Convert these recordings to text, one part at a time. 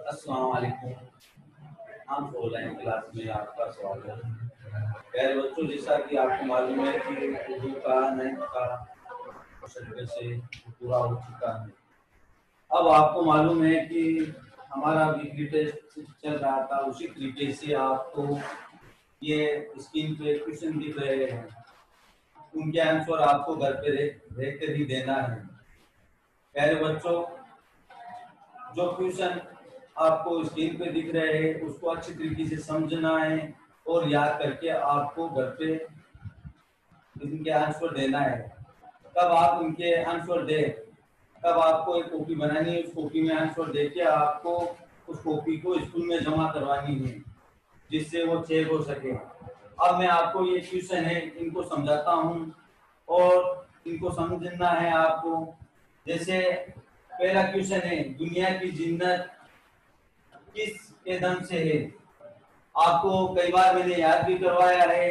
अस्सलाम वालेकुम। हम ऑनलाइन क्लास में आपका स्वागत है। प्यारे बच्चों, जैसा कि आपको मालूम है कि उर्दू का 9th का क्वेश्चन से पूरा हो चुका है। अब आपको मालूम है कि हमारा वीकली टेस्ट चल रहा था, उसी तरीके से आपको ये स्क्रीन पे क्वेश्चन दिख रहे हैं, उनके आंसर आपको घर पे रह कर ही देना है। प्यारे बच्चों, जो क्वेश्चन आपको स्क्रीन पे दिख रहे हैं उसको अच्छी तरीके से समझना है और याद करके आपको घर पे इनके आंसर देना है। तब आप इनके आंसर दे, तब आपको एक कॉपी बनानी है, उस कॉपी में आंसर दे के आपको उस कॉपी को स्कूल में जमा करवानी है, जिससे वो चेक हो सके। अब मैं आपको ये क्वेश्चन है इनको समझाता हूँ और इनको समझना है आपको। जैसे पहला क्वेश्चन है, दुनिया की जिन्नत किस के दम से है। आपको कई बार मैंने याद भी करवाया है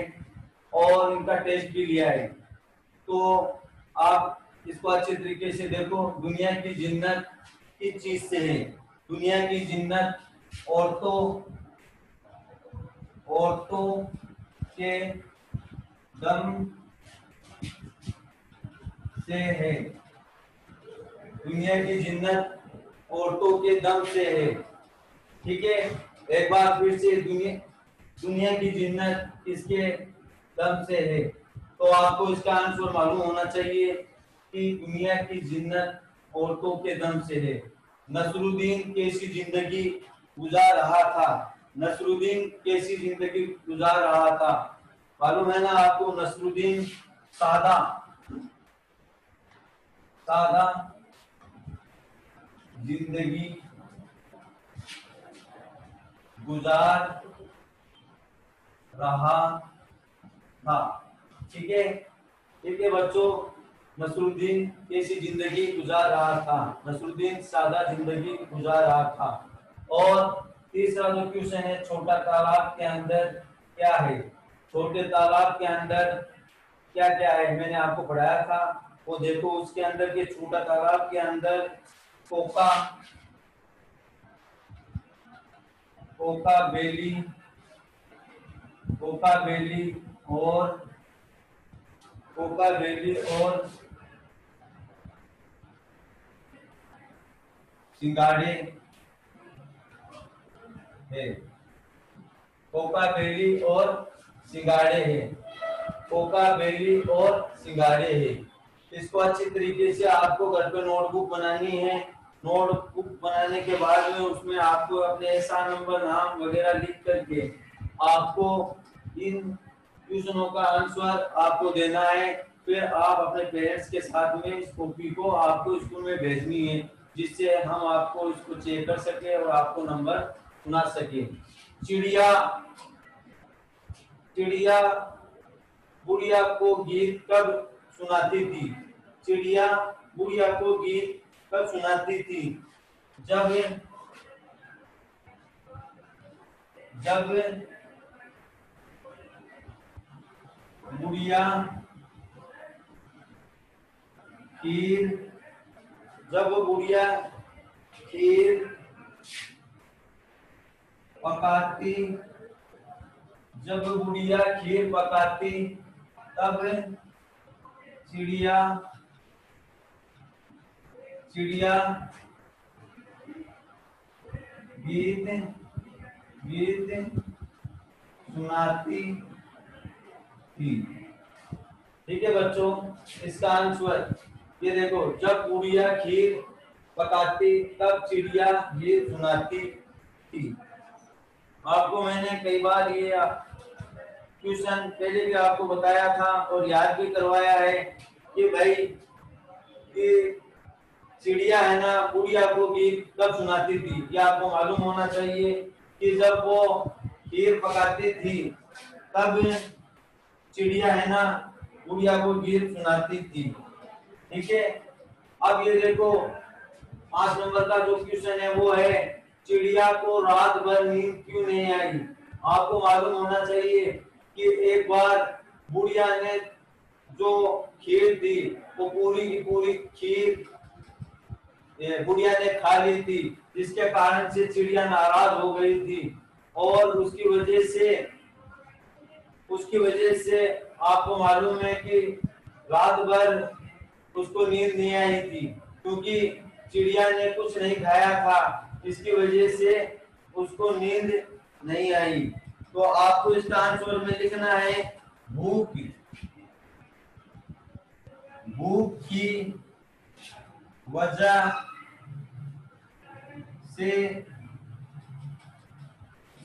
और इनका टेस्ट भी लिया है, तो आप इसको अच्छे तरीके से देखो। दुनिया की जिन्नत किस चीज से है। दुनिया की जिन्नत औरतों के दम से है। दुनिया की जिन्नत औरतों के दम से है। ठीक है, एक बार फिर से, दुनिया की जिन्नत किसके दम से है। तो आपको इसका आंसर मालूम होना चाहिए कि दुनिया की जिन्नत औरतों के दम से है। नसरुद्दीन कैसी जिंदगी गुजार रहा था। नसरुद्दीन कैसी जिंदगी गुजार रहा था, मालूम है ना आपको। नसरुद्दीन सादा सादा जिंदगी गुजार रहा था। ठीक है, ठीक है बच्चों, नसरुद्दीन कैसी जिंदगी गुजार रहा था। नसरुद्दीन सादा जिंदगी गुजार रहा था। और तीसरा जो क्वेश्चन है, छोटा तालाब के अंदर क्या है। छोटे तालाब के अंदर क्या क्या है, मैंने आपको पढ़ाया था, वो देखो। उसके अंदर के छोटा तालाब के अंदर कोका कोका बेली कोका बेली और कोका बेली और सिंगाड़े है। कोका बेली और सिंगाड़े है। कोका बेली और सिंगाड़े है। इसको अच्छी तरीके से आपको घर पे नोटबुक बनानी है। नोटबुक बनाने के बाद में उसमें आपको अपने एहसान नंबर, नाम वगैरह लिख करके आपको इन क्वेश्चनों का आंसर आपको देना है। फिर आप अपने पेरेंट्स के साथ में इस कॉपी को आपको स्कूल में भेजनी है, जिससे हम आपको इसको चेक कर सके और आपको नंबर सुना सके। चिड़िया चिड़िया बुढ़िया को गीत कब सुनाती थी। चिड़िया बुढ़िया को गीत कब सुनाती थी, जब जब बुढ़िया खीर जब बुढ़िया खीर पकाती जब बुढ़िया खीर पकाती, तब चिड़िया चिड़िया गीत गीत सुनाती थी। ठीक है बच्चों, इसका आंसर ये देखो, जब बुढ़िया खीर पकाती तब चिड़िया गीत सुनाती थी। आपको मैंने कई बार ये क्वेश्चन पहले भी आपको बताया था और याद भी करवाया है कि भाई ये चिड़िया है ना, बुढ़िया को गीत कब सुनाती थी। ये आपको मालूम होना चाहिए कि जब वो खीर पकाती थी तब चिड़िया है ना बुढ़िया को गीत सुनाती थी। ठीक है, अब ये देखो 5 नंबर का जो क्वेश्चन है वो है, चिड़िया को रात भर नींद क्यों नहीं आई। आपको मालूम होना चाहिए कि एक बार बुढ़िया ने जो खीर थी वो पूरी की पूरी खीर बुढ़िया ने खा ली थी, जिसके कारण से चिड़िया नाराज हो गई थी और उसकी वजह से आपको मालूम है कि रात भर उसको नींद नहीं आई थी, क्योंकि चिड़िया ने कुछ नहीं खाया था, इसकी वजह से उसको नींद नहीं आई। तो आपको इसका आंसर में लिखना है भूख। भूख की वजह से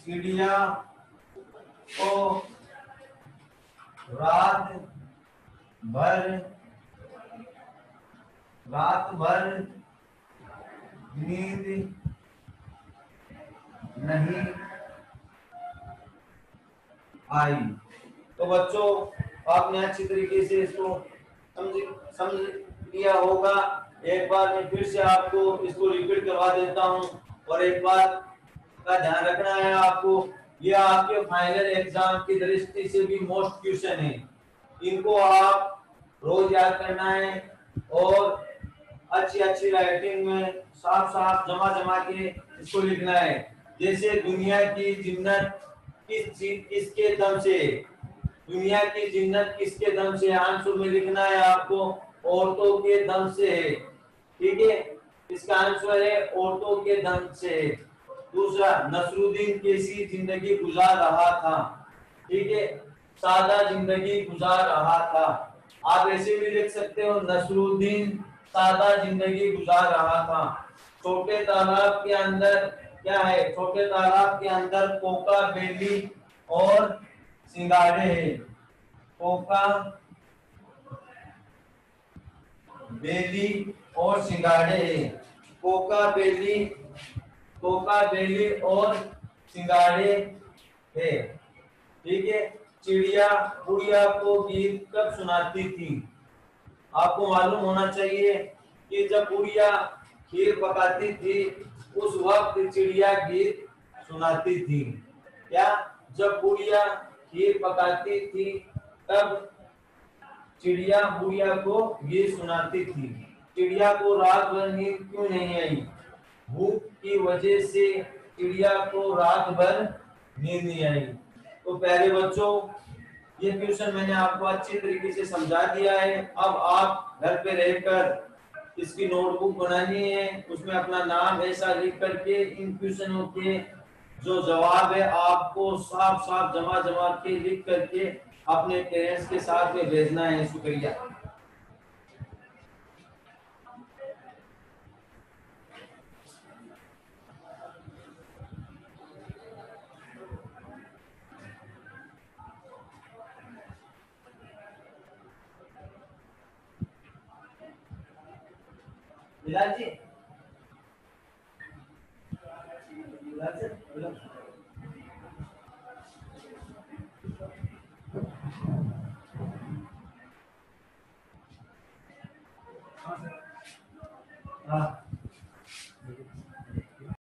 चिड़िया को रात भर नींद नहीं आई। तो बच्चों, आपने अच्छी तरीके से इसको समझ लिया होगा। एक बार मैं फिर से आपको इसको रिपीट करवा देता हूँ, और एक बात का ध्यान रखना है आपको, ये आपके फाइनल एग्जाम की दृष्टि से भी मोस्ट क्वेश्चन है, इनको आप रोज याद करना है और अच्छी राइटिंग में साफ साफ जमा के इसको लिखना है। जैसे दुनिया की जिन्नत किसके दम से, दुनिया की जिन्नत किसके दम से, आंसर में लिखना है आपको औरतों के दम से है। ठीक है, इसका आंसर है औरतों के दम से। दूसरा, नसरुद्दीन कैसी जिंदगी गुजार रहा था। ठीक है, सादा जिंदगी गुजार रहा था। आप ऐसे भी लिख सकते हो, नसरुद्दीन सादा जिंदगी गुजार रहा था। छोटे तालाब के अंदर क्या है, छोटे तालाब के अंदर कोका बेली और सिंगाड़े है। कोका बेली और सिंगाड़े है। कोका बेली और सिंगाड़े है। ठीक है, चिड़िया बुढ़िया को गीत कब सुनाती थी। आपको मालूम होना चाहिए कि जब बुढ़िया खीर पकाती थी उस वक्त चिड़िया गीत सुनाती थी। क्या, जब बुढ़िया खीर पकाती थी तब चिड़िया बुढ़िया को गीत सुनाती थी। चिड़िया को रात भर नींद क्यों नहीं आई। भूख की वजह से चिड़िया को रात भर नींद नहीं आई। तो प्यारे बच्चों, ये क्वेश्चन मैंने आपको अच्छी तरीके से समझा दिया है। अब आप घर पे रहकर इसकी नोटबुक बनानी है, उसमें अपना नाम ऐसा लिख करके इन क्वेश्चनों के जो जवाब है आपको साफ साफ जमा के लिख करके अपने पेरेंट्स के साथ में भेजना है। शुक्रिया। बिलाल जी, हाँ